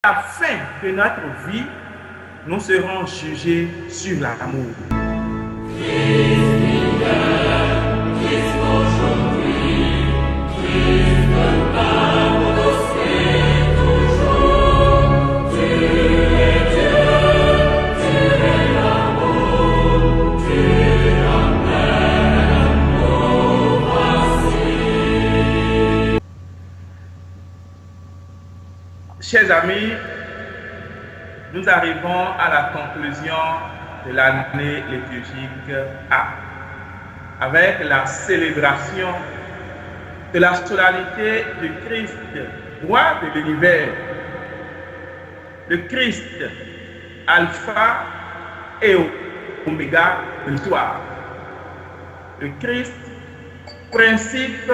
À la fin de notre vie, nous serons jugés sur l'amour. Chers amis, nous arrivons à la conclusion de l'année liturgique A, avec la célébration de la solennité du Christ, roi de l'univers. Le Christ, alpha et oméga de l'histoire. Le Christ, principe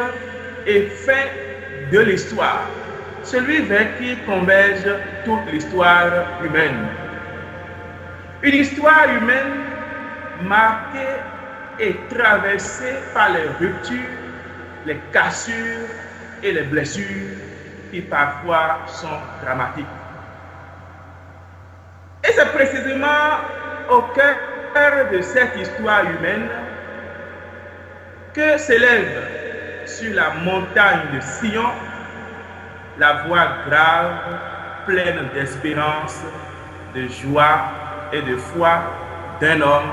et fin de l'histoire. Celui vers qui converge toute l'histoire humaine. Une histoire humaine marquée et traversée par les ruptures, les cassures et les blessures qui parfois sont dramatiques. Et c'est précisément au cœur de cette histoire humaine que s'élève sur la montagne de Sion la voix grave, pleine d'espérance, de joie et de foi d'un homme,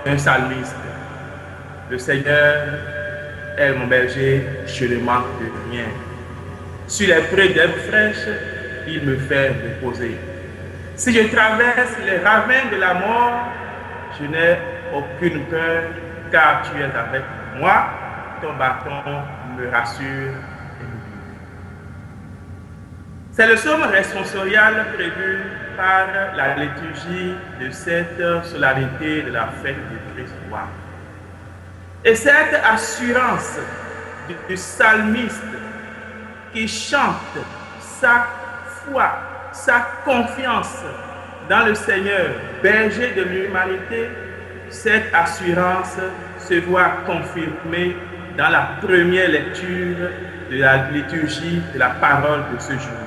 d'un psalmiste. Le Seigneur est mon berger, je ne manque de rien. Sur les prés d'herbes fraîches, il me fait reposer. Si je traverse les ravins de la mort, je n'ai aucune peur, car tu es avec moi, ton bâton me rassure. C'est le psaume responsorial prévu par la liturgie de cette solennité de la fête du Christ roi. Et cette assurance du psalmiste qui chante sa foi, sa confiance dans le Seigneur, berger de l'humanité, cette assurance se voit confirmée dans la première lecture de la liturgie de la parole de ce jour.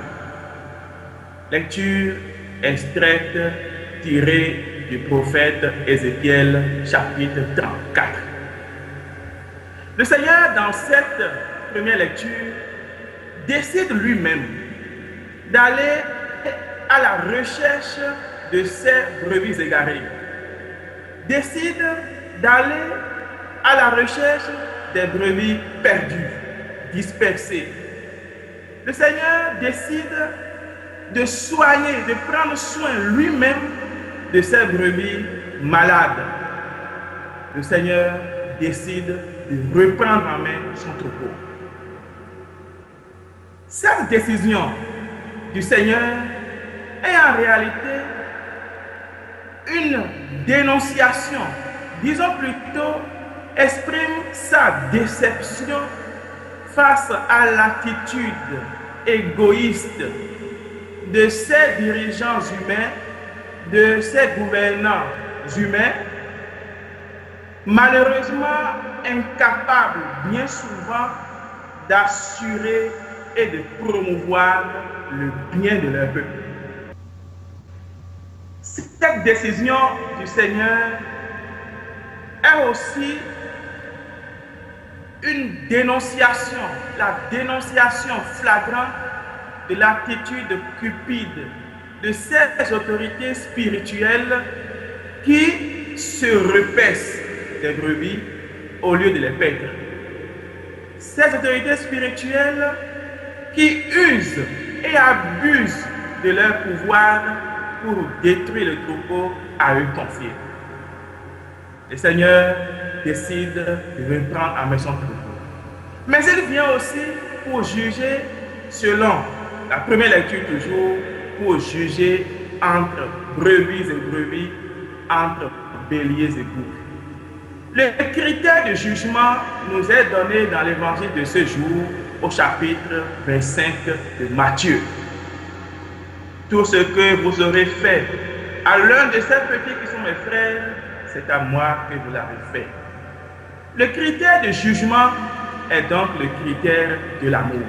Lecture extraite tirée du prophète Ézéchiel, chapitre 34. Le Seigneur, dans cette première lecture, décide lui-même d'aller à la recherche de ses brebis égarées. Décide d'aller à la recherche des brebis perdues, dispersées. Le Seigneur décide de soigner, de prendre soin lui-même de ses brebis malades. Le Seigneur décide de reprendre en main son troupeau. Cette décision du Seigneur est en réalité une dénonciation, disons plutôt, exprime sa déception face à l'attitude égoïste de ces dirigeants humains, de ces gouvernants humains, malheureusement incapables bien souvent d'assurer et de promouvoir le bien de leur peuple. Cette décision du Seigneur est aussi une dénonciation, la dénonciation flagrante de l'attitude cupide de ces autorités spirituelles qui se repaissent des brebis au lieu de les perdre. Ces autorités spirituelles qui usent et abusent de leur pouvoir pour détruire le troupeau à eux confié. Le Seigneur décide de reprendre en main son troupeau. Mais il vient aussi pour juger selon la première lecture toujours, pour juger entre brebis et brebis, entre béliers et boucs. Le critère de jugement nous est donné dans l'évangile de ce jour au chapitre 25 de Matthieu. Tout ce que vous aurez fait à l'un de ces petits qui sont mes frères, c'est à moi que vous l'avez fait. Le critère de jugement est donc le critère de l'amour.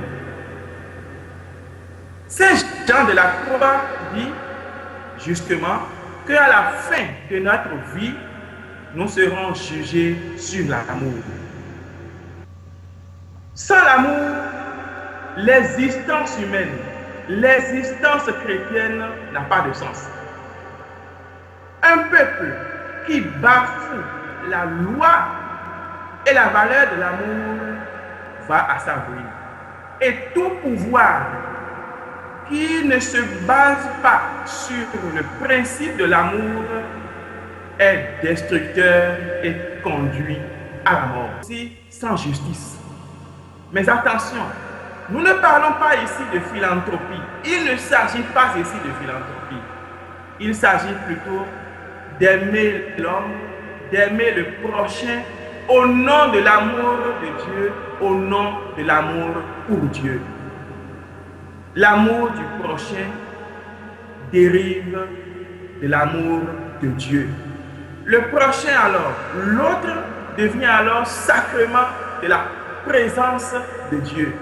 Saint Jean de la Croix dit justement qu'à la fin de notre vie, nous serons jugés sur l'amour. Sans l'amour, l'existence humaine, l'existence chrétienne n'a pas de sens. Un peuple qui bafoue la loi et la valeur de l'amour va à sa ruine. Et tout pouvoir qui ne se base pas sur le principe de l'amour est destructeur et conduit à la mort. C'est sans justice. Mais attention, nous ne parlons pas ici de philanthropie. Il ne s'agit pas ici de philanthropie. Il s'agit plutôt d'aimer l'homme, d'aimer le prochain au nom de l'amour de Dieu, au nom de l'amour pour Dieu. L'amour du prochain dérive de l'amour de Dieu. Le prochain alors, l'autre devient alors sacrement de la présence de Dieu.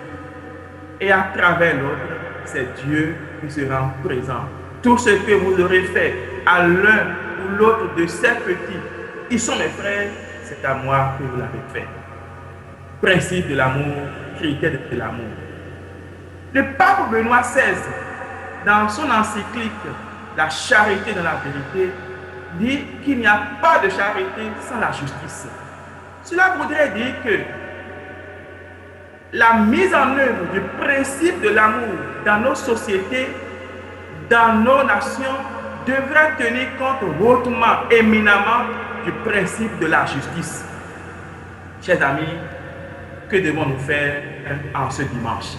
Et à travers l'autre, c'est Dieu qui se rend présent. Tout ce que vous aurez fait à l'un ou l'autre de ces petits qui sont mes frères, c'est à moi que vous l'avez fait. Principe de l'amour, critère de l'amour. Le pape Benoît XVI, dans son encyclique « La charité dans la vérité », dit qu'il n'y a pas de charité sans la justice. Cela voudrait dire que la mise en œuvre du principe de l'amour dans nos sociétés, dans nos nations, devrait tenir compte hautement, éminemment du principe de la justice. Chers amis, que devons-nous faire en ce dimanche?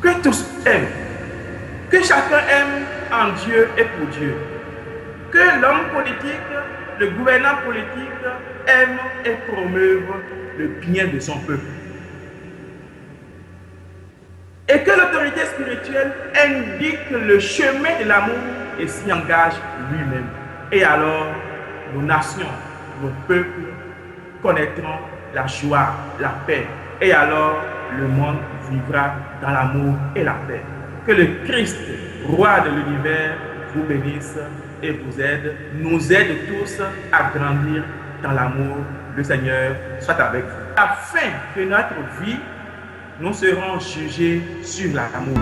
Que tous aiment, que chacun aime en Dieu et pour Dieu. Que l'homme politique, le gouvernant politique aime et promeuve le bien de son peuple. Et que l'autorité spirituelle indique le chemin de l'amour et s'y engage lui-même. Et alors, nos nations, nos peuples connaîtront la joie, la paix. Et alors, le monde vivra dans l'amour et la paix. Que le Christ, roi de l'univers, vous bénisse et vous aide, nous aide tous à grandir dans l'amour. Le Seigneur soit avec vous. À la fin de notre vie, nous serons jugés sur l'amour.